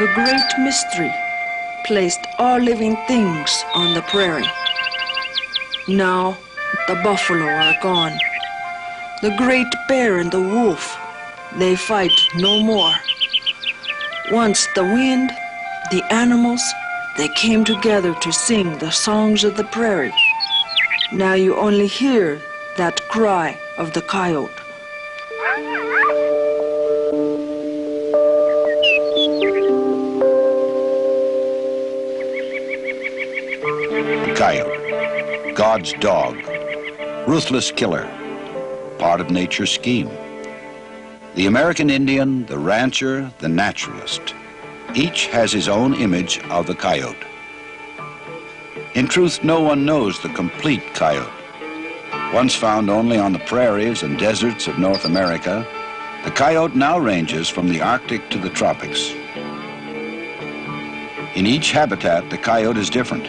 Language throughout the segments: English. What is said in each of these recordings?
the great mystery placed all living things on the prairie. Now the buffalo are gone. The great bear and the wolf, they fight no more. Once the wind, the animals, they came together to sing the songs of the prairie. Now you only hear that cry of the coyote. The coyote, God's dog, ruthless killer, part of nature's scheme. The American Indian, the rancher, the naturalist, each has his own image of the coyote. In truth, no one knows the complete coyote. Once found only on the prairies and deserts of North America, the coyote now ranges from the Arctic to the tropics. In each habitat, the coyote is different,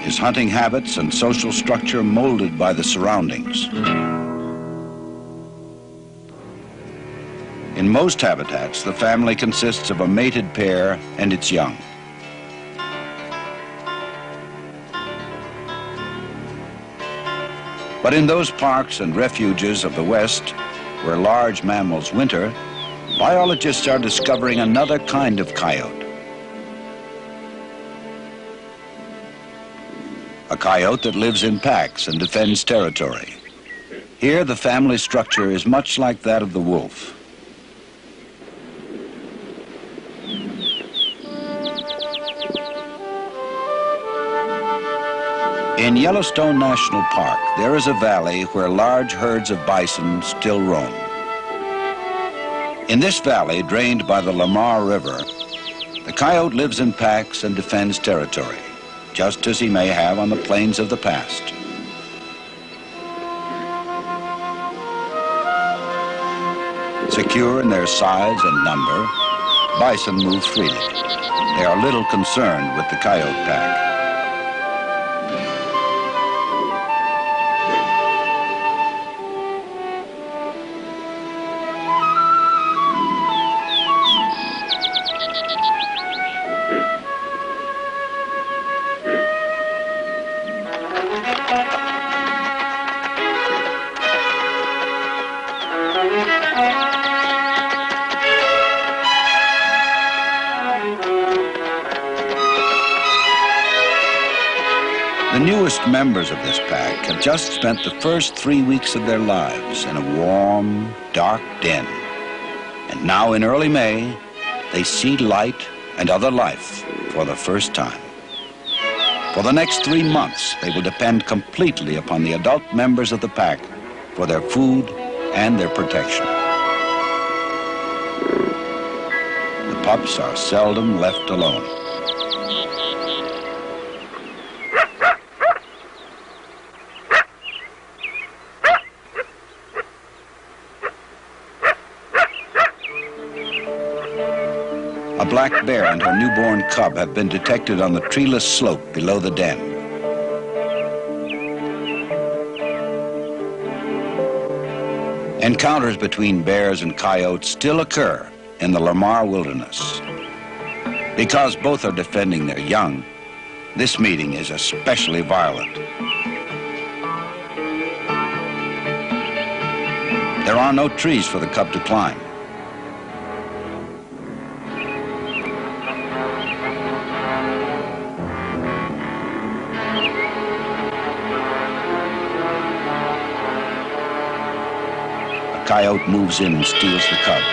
his hunting habits and social structure molded by the surroundings. In most habitats, the family consists of a mated pair and its young. But in those parks and refuges of the West, where large mammals winter, biologists are discovering another kind of coyote. A coyote that lives in packs and defends territory. Here, the family structure is much like that of the wolf. In Yellowstone National Park, there is a valley where large herds of bison still roam. In this valley, drained by the Lamar River, the coyote lives in packs and defends territory, just as he may have on the plains of the past. Secure in their size and number, bison move freely. They are little concerned with the coyote pack. The newest members of this pack have just spent the first 3 weeks of their lives in a warm, dark den. And now in early May, they see light and other life for the first time. For the next 3 months, they will depend completely upon the adult members of the pack for their food and their protection. The pups are seldom left alone. A black bear and her newborn cub have been detected on the treeless slope below the den. Encounters between bears and coyotes still occur in the Lamar wilderness. Because both are defending their young, this meeting is especially violent. There are no trees for the cub to climb. Coyote moves in and steals the cub.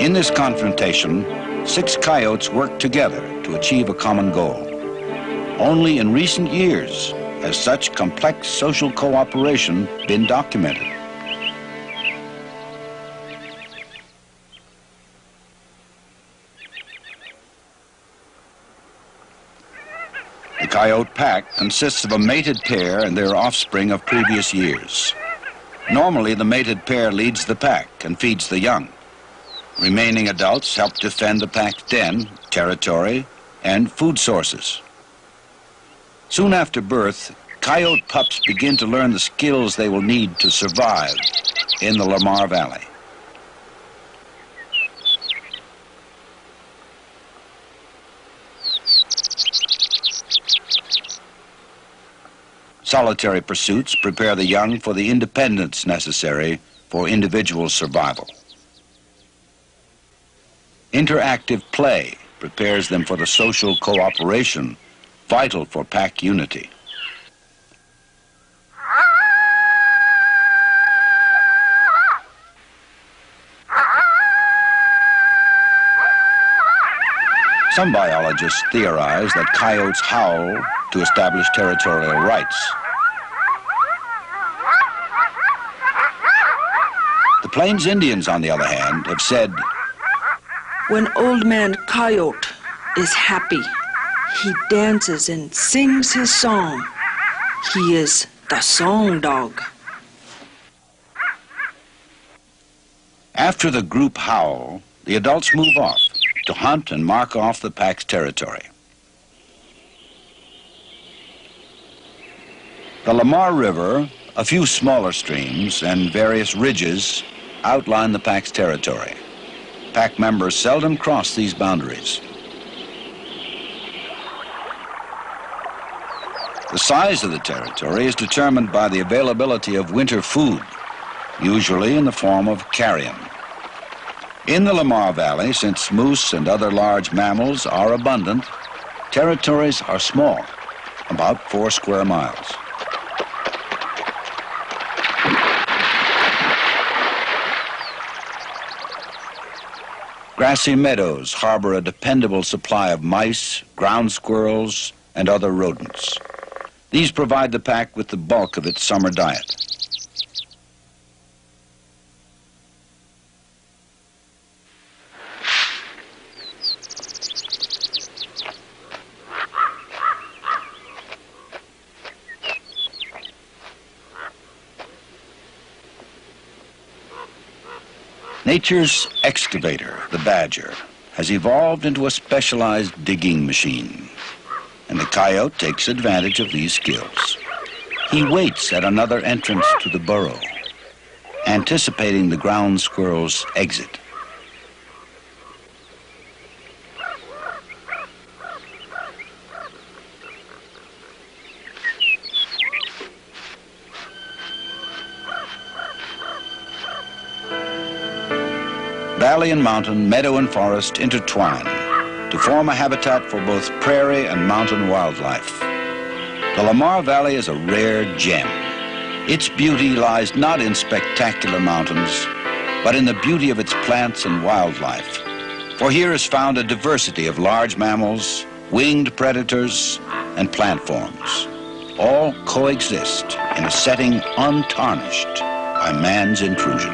In this confrontation, 6 coyotes work together to achieve a common goal. Only in recent years has such complex social cooperation been documented. The coyote pack consists of a mated pair and their offspring of previous years. Normally, the mated pair leads the pack and feeds the young. Remaining adults help defend the pack's den, territory, and food sources. Soon after birth, coyote pups begin to learn the skills they will need to survive in the Lamar Valley. Solitary pursuits prepare the young for the independence necessary for individual survival. Interactive play prepares them for the social cooperation vital for pack unity. Some biologists theorize that coyotes howl to establish territorial rights. The Plains Indians, on the other hand, have said, when Old Man Coyote is happy, he dances and sings his song. He is the song dog. After the group howl, the adults move off to hunt and mark off the pack's territory. The Lamar River, a few smaller streams, and various ridges outline the pack's territory. Pack members seldom cross these boundaries. The size of the territory is determined by the availability of winter food, usually in the form of carrion. In the Lamar Valley, since moose and other large mammals are abundant, territories are small, about 4 square miles. Grassy meadows harbor a dependable supply of mice, ground squirrels, and other rodents. These provide the pack with the bulk of its summer diet. Nature's excavator, the badger, has evolved into a specialized digging machine, and the coyote takes advantage of these skills. He waits at another entrance to the burrow, anticipating the ground squirrel's exit. Valley and mountain, meadow and forest intertwine to form a habitat for both prairie and mountain wildlife. The Lamar Valley is a rare gem. Its beauty lies not in spectacular mountains, but in the beauty of its plants and wildlife. For here is found a diversity of large mammals, winged predators, and plant forms. All coexist in a setting untarnished by man's intrusion.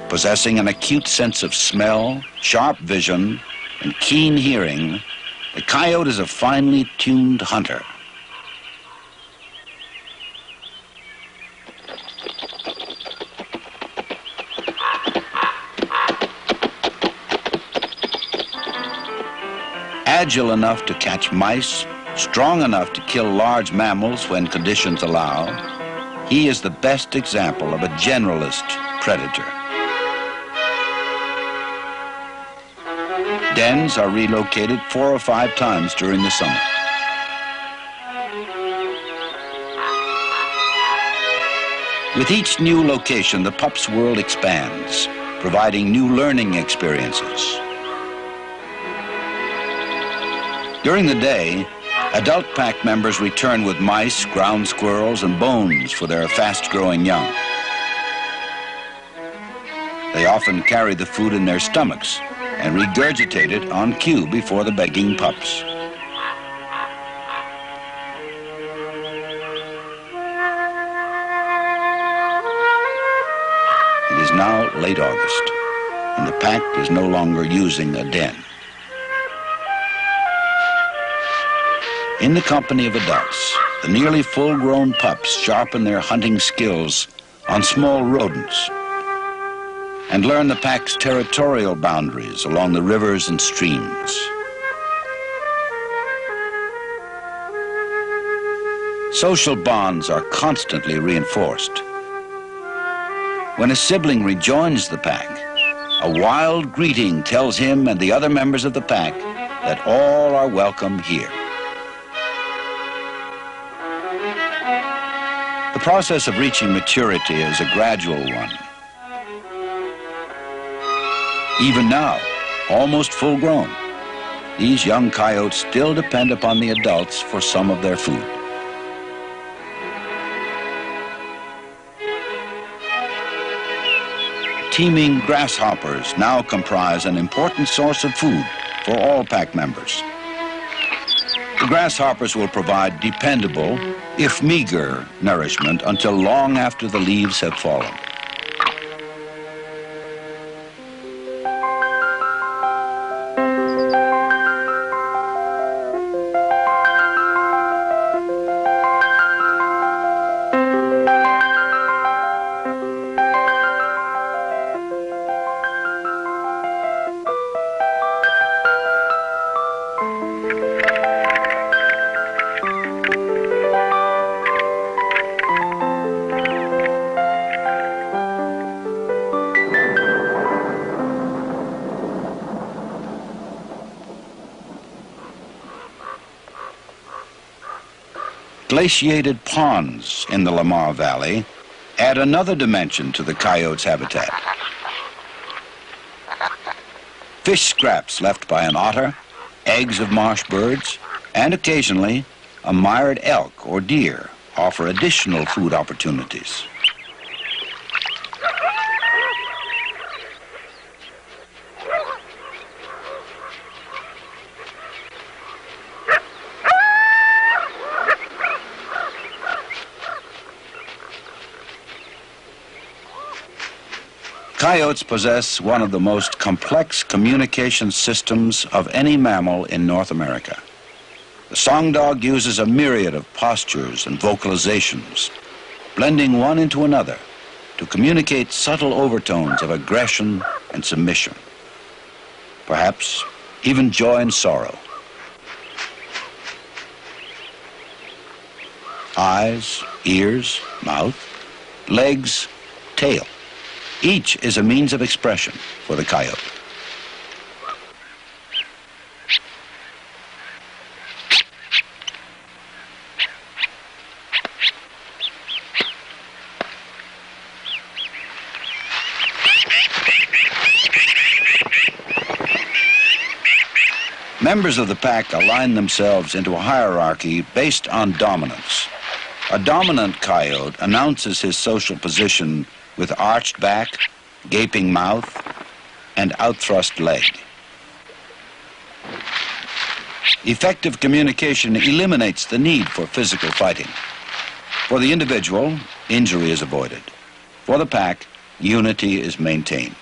Possessing an acute sense of smell, sharp vision, and keen hearing, the coyote is a finely tuned hunter. Agile enough to catch mice, strong enough to kill large mammals when conditions allow, he is the best example of a generalist predator. Dens are relocated 4 or 5 times during the summer. With each new location, the pup's world expands, providing new learning experiences. During the day, adult pack members return with mice, ground squirrels, and bones for their fast-growing young. They often carry the food in their stomachs and regurgitate it on cue before the begging pups. It is now late August, and the pack is no longer using a den. In the company of adults, the nearly full-grown pups sharpen their hunting skills on small rodents and learn the pack's territorial boundaries along the rivers and streams. Social bonds are constantly reinforced. When a sibling rejoins the pack, a wild greeting tells him and the other members of the pack that all are welcome here. The process of reaching maturity is a gradual one. Even now, almost full grown, these young coyotes still depend upon the adults for some of their food. Teeming grasshoppers now comprise an important source of food for all pack members. The grasshoppers will provide dependable, if meager, nourishment until long after the leaves have fallen. Glaciated ponds in the Lamar Valley add another dimension to the coyote's habitat. Fish scraps left by an otter, eggs of marsh birds, and occasionally a mired elk or deer offer additional food opportunities. Coyotes possess one of the most complex communication systems of any mammal in North America. The song dog uses a myriad of postures and vocalizations, blending one into another to communicate subtle overtones of aggression and submission, perhaps even joy and sorrow. Eyes, ears, mouth, legs, tail. Each is a means of expression for the coyote. Members of the pack align themselves into a hierarchy based on dominance. A dominant coyote announces his social position with arched back, gaping mouth, and outthrust leg. Effective communication eliminates the need for physical fighting. For the individual, injury is avoided. For the pack, unity is maintained.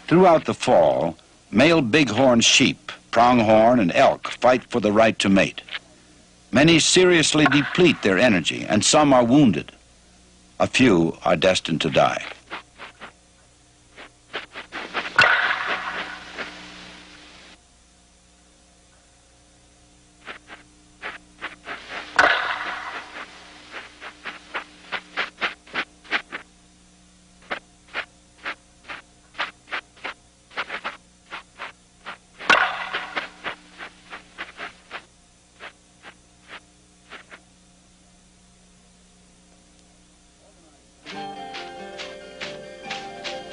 Throughout the fall, male bighorn sheep, pronghorn, and elk fight for the right to mate. Many seriously deplete their energy, and some are wounded. A few are destined to die.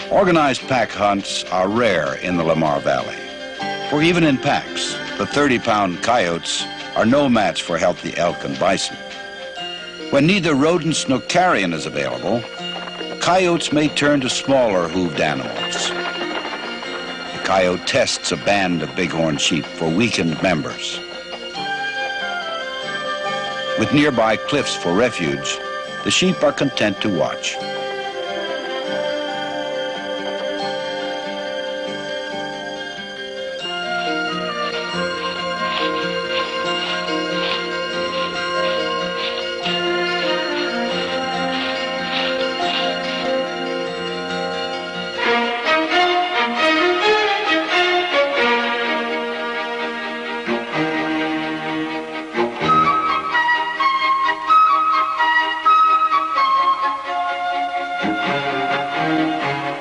Organized pack hunts are rare in the Lamar Valley, for even in packs, the 30-pound coyotes are no match for healthy elk and bison. When neither rodents nor carrion is available, coyotes may turn to smaller hooved animals. The coyote tests a band of bighorn sheep for weakened members. With nearby cliffs for refuge, the sheep are content to watch.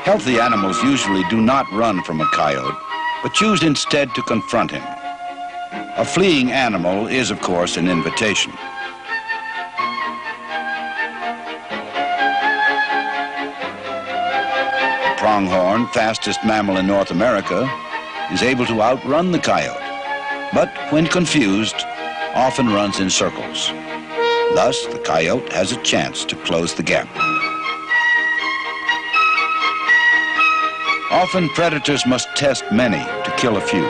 Healthy animals usually do not run from a coyote, but choose instead to confront him. A fleeing animal is, of course, an invitation. The pronghorn, fastest mammal in North America, is able to outrun the coyote, but when confused, often runs in circles. Thus, the coyote has a chance to close the gap. Often predators must test many to kill a few.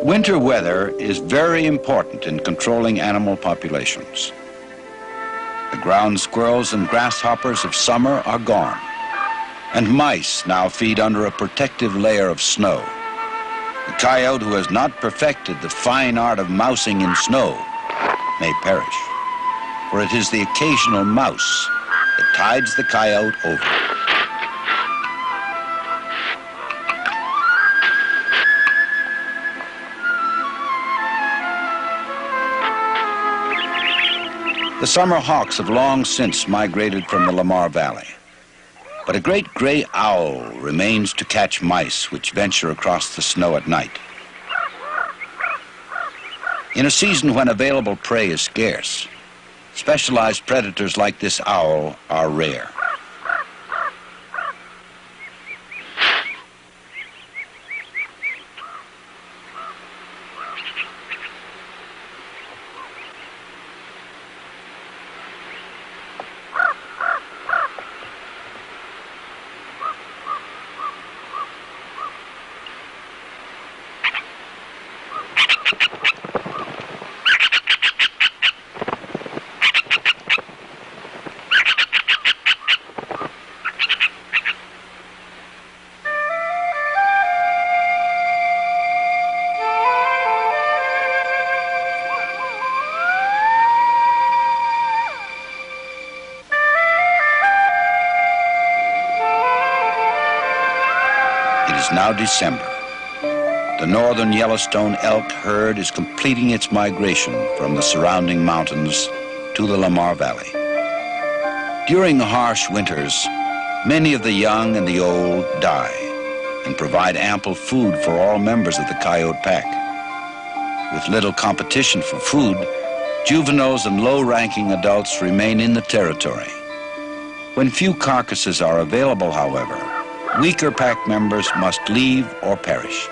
Winter weather is very important in controlling animal populations. The ground squirrels and grasshoppers of summer are gone, and mice now feed under a protective layer of snow. The coyote who has not perfected the fine art of mousing in snow may perish, for it is the occasional mouse that tides the coyote over. The summer hawks have long since migrated from the Lamar Valley, but a great gray owl remains to catch mice which venture across the snow at night. In a season when available prey is scarce, specialized predators like this owl are rare. Now December. The northern Yellowstone elk herd is completing its migration from the surrounding mountains to the Lamar Valley. During the harsh winters, many of the young and the old die and provide ample food for all members of the coyote pack. With little competition for food, juveniles and low-ranking adults remain in the territory. When few carcasses are available, however, weaker pack members must leave or perish.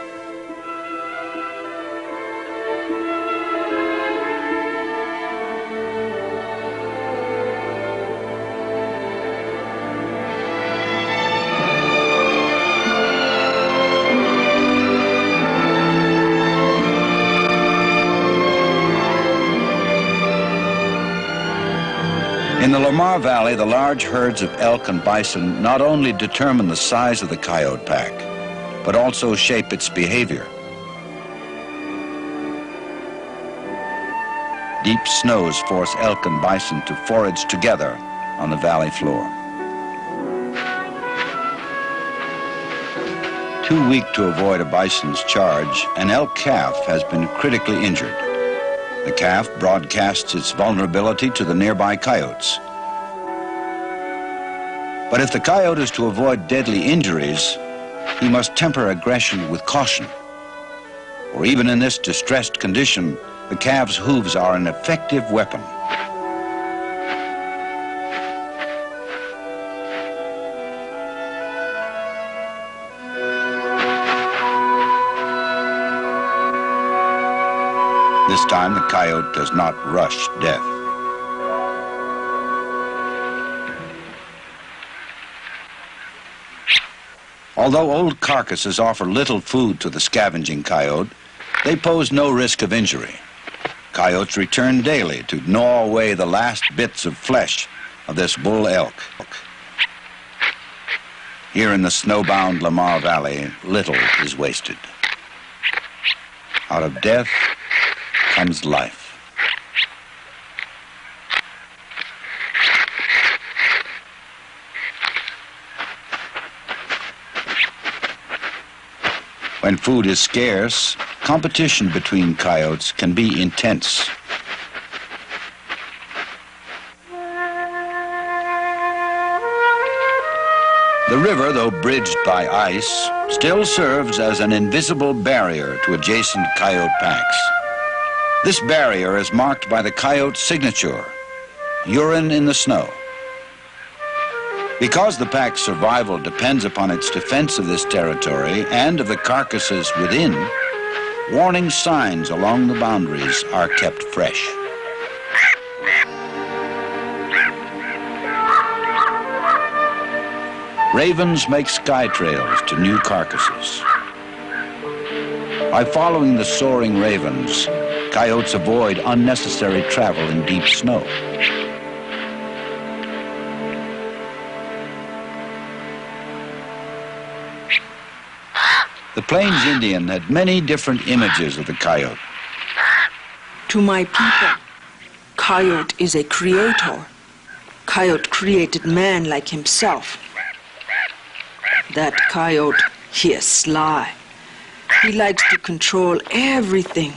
In the Lamar Valley, the large herds of elk and bison not only determine the size of the coyote pack, but also shape its behavior. Deep snows force elk and bison to forage together on the valley floor. Too weak to avoid a bison's charge, an elk calf has been critically injured. The calf broadcasts its vulnerability to the nearby coyotes. But if the coyote is to avoid deadly injuries, he must temper aggression with caution. For even in this distressed condition, the calf's hooves are an effective weapon. This time, the coyote does not rush death. Although old carcasses offer little food to the scavenging coyote, they pose no risk of injury. Coyotes return daily to gnaw away the last bits of flesh of this bull elk. Here in the snowbound Lamar Valley, little is wasted. Out of death comes life. When food is scarce, competition between coyotes can be intense. The river, though bridged by ice, still serves as an invisible barrier to adjacent coyote packs. This barrier is marked by the coyote's signature, urine in the snow. Because the pack's survival depends upon its defense of this territory and of the carcasses within, warning signs along the boundaries are kept fresh. Ravens make sky trails to new carcasses. By following the soaring ravens, coyotes avoid unnecessary travel in deep snow. The Plains Indian had many different images of the coyote. To my people, coyote is a creator. Coyote created man like himself. That coyote, he is sly. He likes to control everything.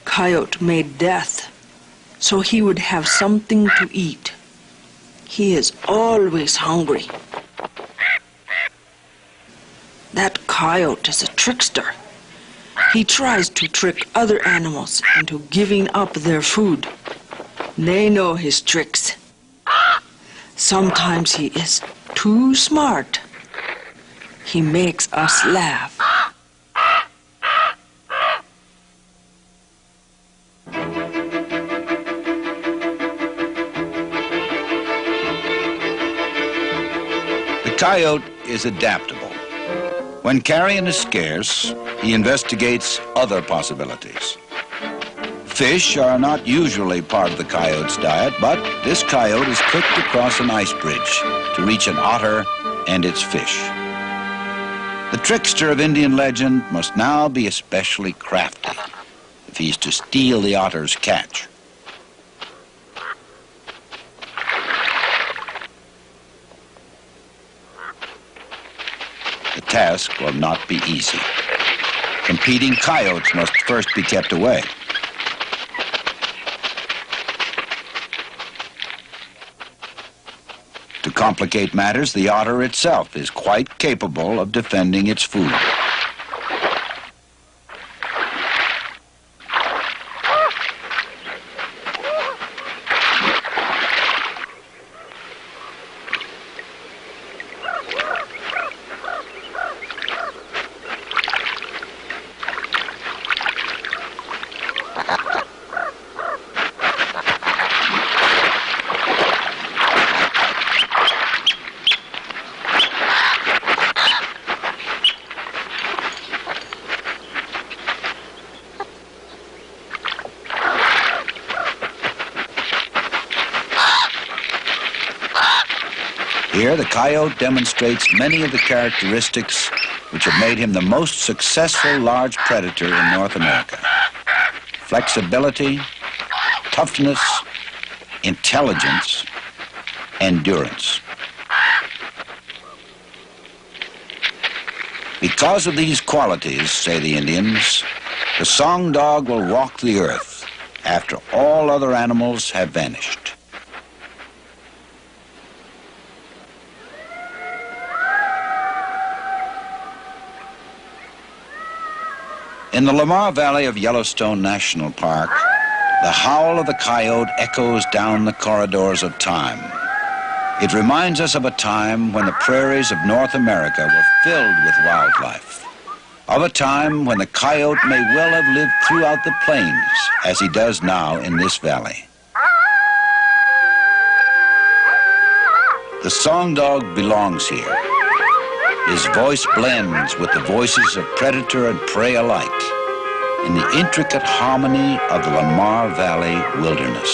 Coyote made death so he would have something to eat. He is always hungry. That coyote is a trickster. He tries to trick other animals into giving up their food. They know his tricks. Sometimes he is too smart. He makes us laugh. The coyote is adaptable. When carrion is scarce, he investigates other possibilities. Fish are not usually part of the coyote's diet, but this coyote is quick to cross an ice bridge to reach an otter and its fish. The trickster of Indian legend must now be especially crafty if he's to steal the otter's catch. The task will not be easy. Competing coyotes must first be kept away. To complicate matters, the otter itself is quite capable of defending its food. Here, the coyote demonstrates many of the characteristics which have made him the most successful large predator in North America. Flexibility, toughness, intelligence, endurance. Because of these qualities, say the Indians, the song dog will walk the earth after all other animals have vanished. In the Lamar Valley of Yellowstone National Park, the howl of the coyote echoes down the corridors of time. It reminds us of a time when the prairies of North America were filled with wildlife, of a time when the coyote may well have lived throughout the plains as he does now in this valley. The song dog belongs here. His voice blends with the voices of predator and prey alike in the intricate harmony of the Lamar Valley wilderness.